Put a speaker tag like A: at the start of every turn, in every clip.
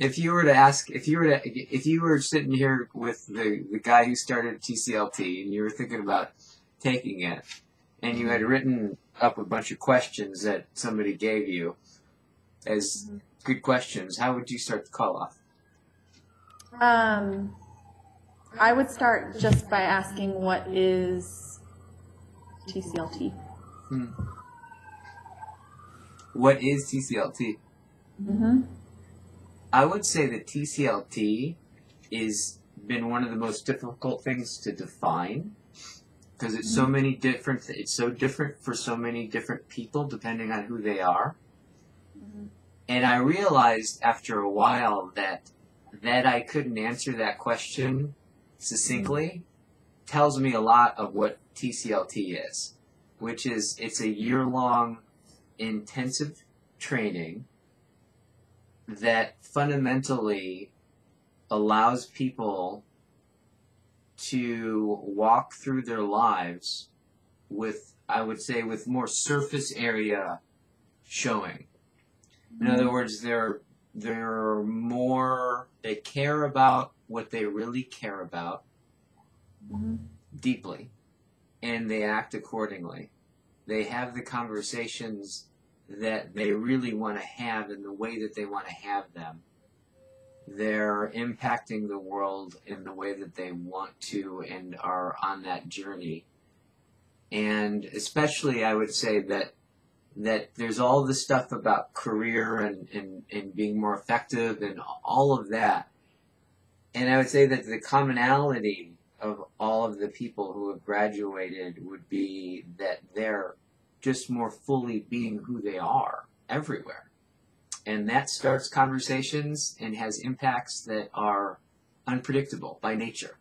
A: If you were to ask, if you were sitting here with the guy who started TCLT and you were thinking about taking it, and you had written up a bunch of questions that somebody gave you as good questions, how would you start the call off?
B: I would start just by asking, what is TCLT?
A: What is TCLT?
B: Mm-hmm.
A: I would say that TCLT has been one of the most difficult things to define because it's so many different. It's so different for so many different people depending on who they are. And I realized after a while that I couldn't answer that question succinctly tells me a lot of what TCLT is, which is it's a year-long intensive training that fundamentally allows people to walk through their lives with, I would say, with more surface area showing. In other words, they're more, they care about what they really care about deeply, and they act accordingly. They have the conversations that they really want to have in the way that they want to have them. They're impacting the world in the way that they want to and are on that journey. And especially I would say that there's all this stuff about career and being more effective and all of that. And I would say that the commonality of all of the people who have graduated would be that they're just more fully being who they are everywhere. And that starts conversations and has impacts that are unpredictable by nature.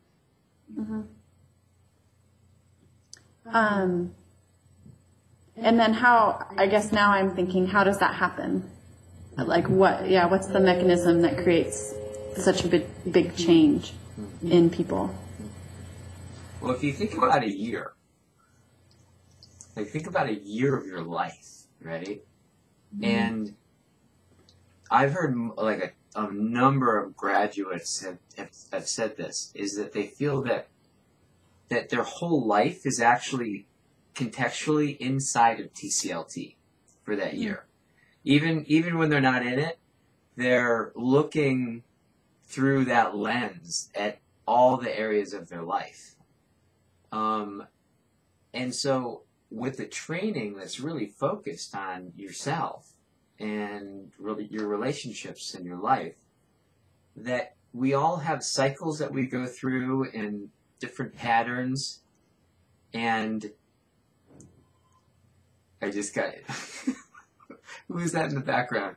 B: And then how, I guess now I'm thinking, how does that happen? Like what's the mechanism that creates such a big change in people?
A: Well, if you think about a year, like think about a year of your life, right? And I've heard like a number of graduates have said this, is that they feel that their whole life is actually contextually inside of TCLT for that year. Even when they're not in it, they're looking through that lens at all the areas of their life. And so with the training that's really focused on yourself and really your relationships in your life, that we all have cycles that we go through and different patterns. And I just got it. Who is that in the background?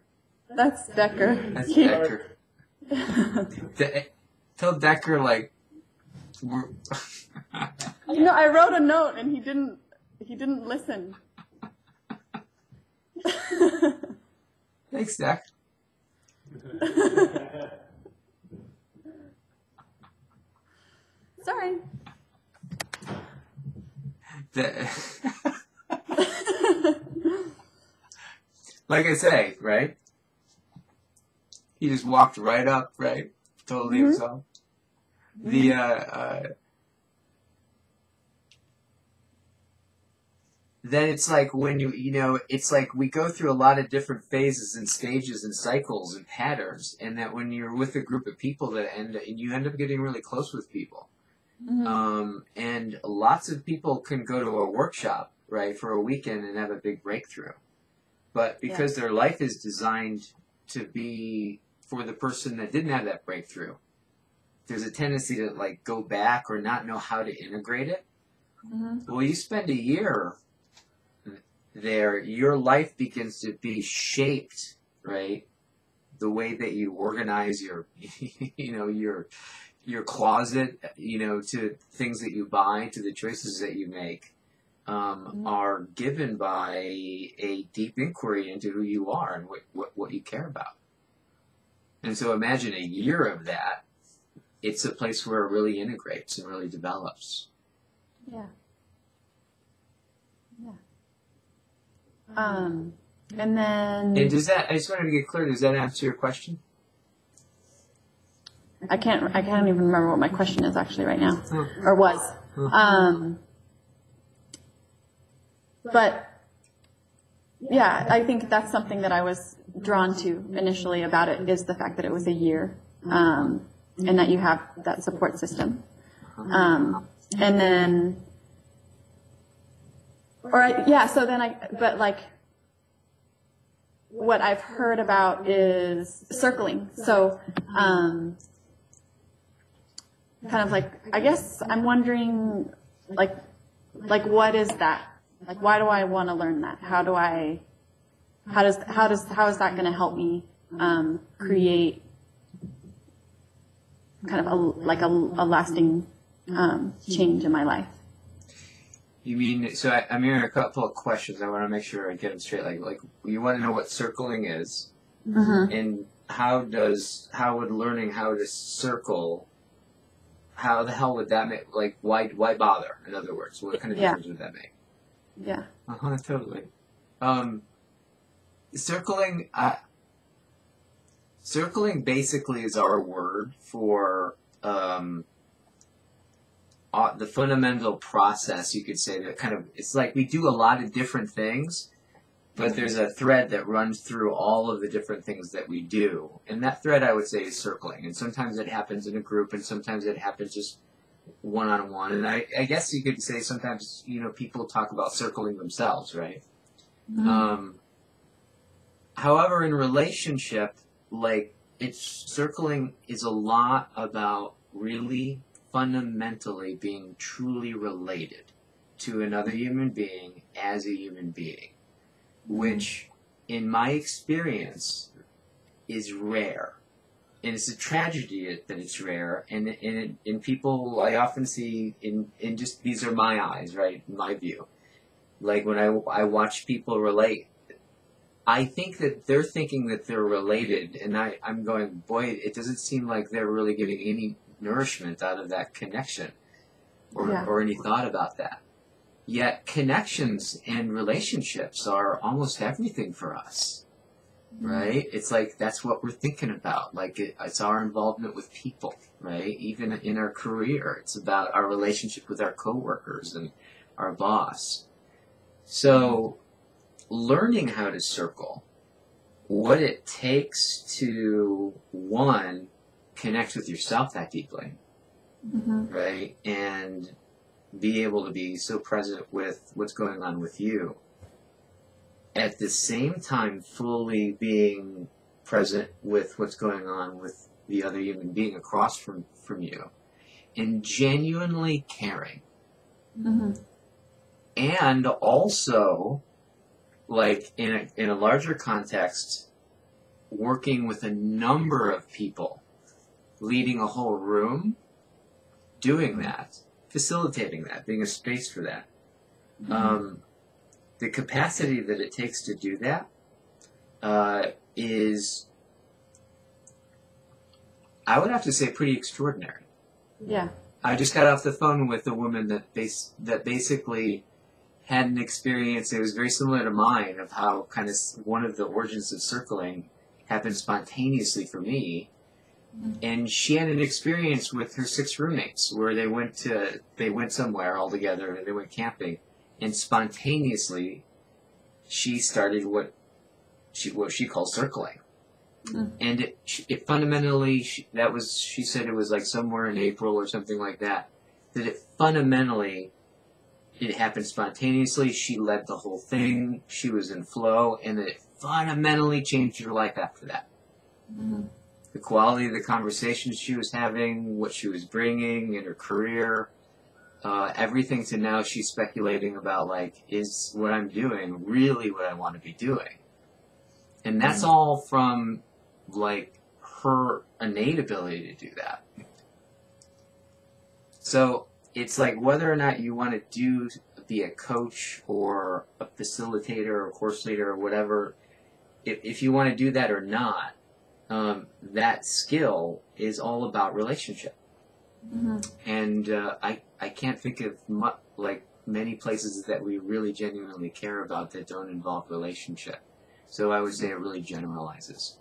B: That's Decker.
A: That's Decker. Tell Decker, like, we're
B: I wrote a note and he didn't listen.
A: Thanks, Deck.
B: Sorry.
A: Like I say, right? He just walked right up, right? Totally himself. Then it's like when it's like we go through a lot of different phases and stages and cycles and patterns, and that when you're with a group of people that you end up getting really close with people. And lots of people can go to a workshop, right, for a weekend and have a big breakthrough. But because their life is designed to be for the person that didn't have that breakthrough, there's a tendency to like go back or not know how to integrate it. Well, you spend a year there, your life begins to be shaped, right? The way that you organize your, your closet, to things that you buy, to the choices that you make, are given by a deep inquiry into who you are and what you care about. And so imagine a year of that. It's a place where it really integrates and really develops.
B: Yeah. And then...
A: And does that, I just wanted to get clear, does that answer your question?
B: I can't even remember what my question is actually right now, or was. But yeah, I think that's something that I was drawn to initially about it, is the fact that it was a year, and that you have that support system. And then, but like, what I've heard about is circling. So, kind of like, I guess I'm wondering, like what is that? Like, why do I want to learn that? How is that going to help me create kind of a lasting change in my life?
A: You mean, so I'm hearing a couple of questions. I want to make sure I get them straight. Like you want to know what circling is, and how would learning how to circle, how the hell would that make, like, why bother? In other words, what kind of difference would that make?
B: Yeah.
A: Totally. Circling basically is our word for the fundamental process, you could say, that kind of, it's like we do a lot of different things, but there's a thread that runs through all of the different things that we do. And that thread, I would say, is circling. And sometimes it happens in a group, and sometimes it happens just one-on-one. And I guess you could say sometimes, people talk about circling themselves, right? However, in relationship, like, circling is a lot about really fundamentally being truly related to another human being as a human being, which, in my experience, is rare. And it's a tragedy that it's rare. And in people, I often see, in just, these are my eyes, right, in my view. Like, when I watch people relate, I think that they're thinking that they're related, and I'm going, boy, it doesn't seem like they're really getting any nourishment out of that connection, or any thought about that. Yet connections and relationships are almost everything for us, right? It's like, that's what we're thinking about. Like, it's our involvement with people, right? Even in our career, it's about our relationship with our coworkers and our boss. So, learning how to circle, what it takes to, one, connect with yourself that deeply, right? And be able to be so present with what's going on with you. At the same time, fully being present with what's going on with the other human being across from you. And genuinely caring. And also, like, in a larger context, working with a number of people, leading a whole room, doing that, facilitating that, being a space for that. The capacity that it takes to do that is, I would have to say, pretty extraordinary.
B: Yeah.
A: I just got off the phone with a woman that basically had an experience that was very similar to mine, of how kind of one of the origins of circling happened spontaneously for me. And she had an experience with her 6 roommates where they went somewhere all together, and they went camping, and spontaneously she started what she calls circling. And it fundamentally, she said it was like somewhere in April or something like that, that it fundamentally, it happened spontaneously. She led the whole thing. She was in flow, and it fundamentally changed her life after that. The quality of the conversations she was having, what she was bringing in her career, everything, to now she's speculating about, like, is what I'm doing really what I want to be doing? And that's all from, like, her innate ability to do that. So it's like, whether or not you want to be a coach or a facilitator or a course leader or whatever, if you want to do that or not, that skill is all about relationship. And I can't think of many places that we really genuinely care about that don't involve relationship. So I would say it really generalizes.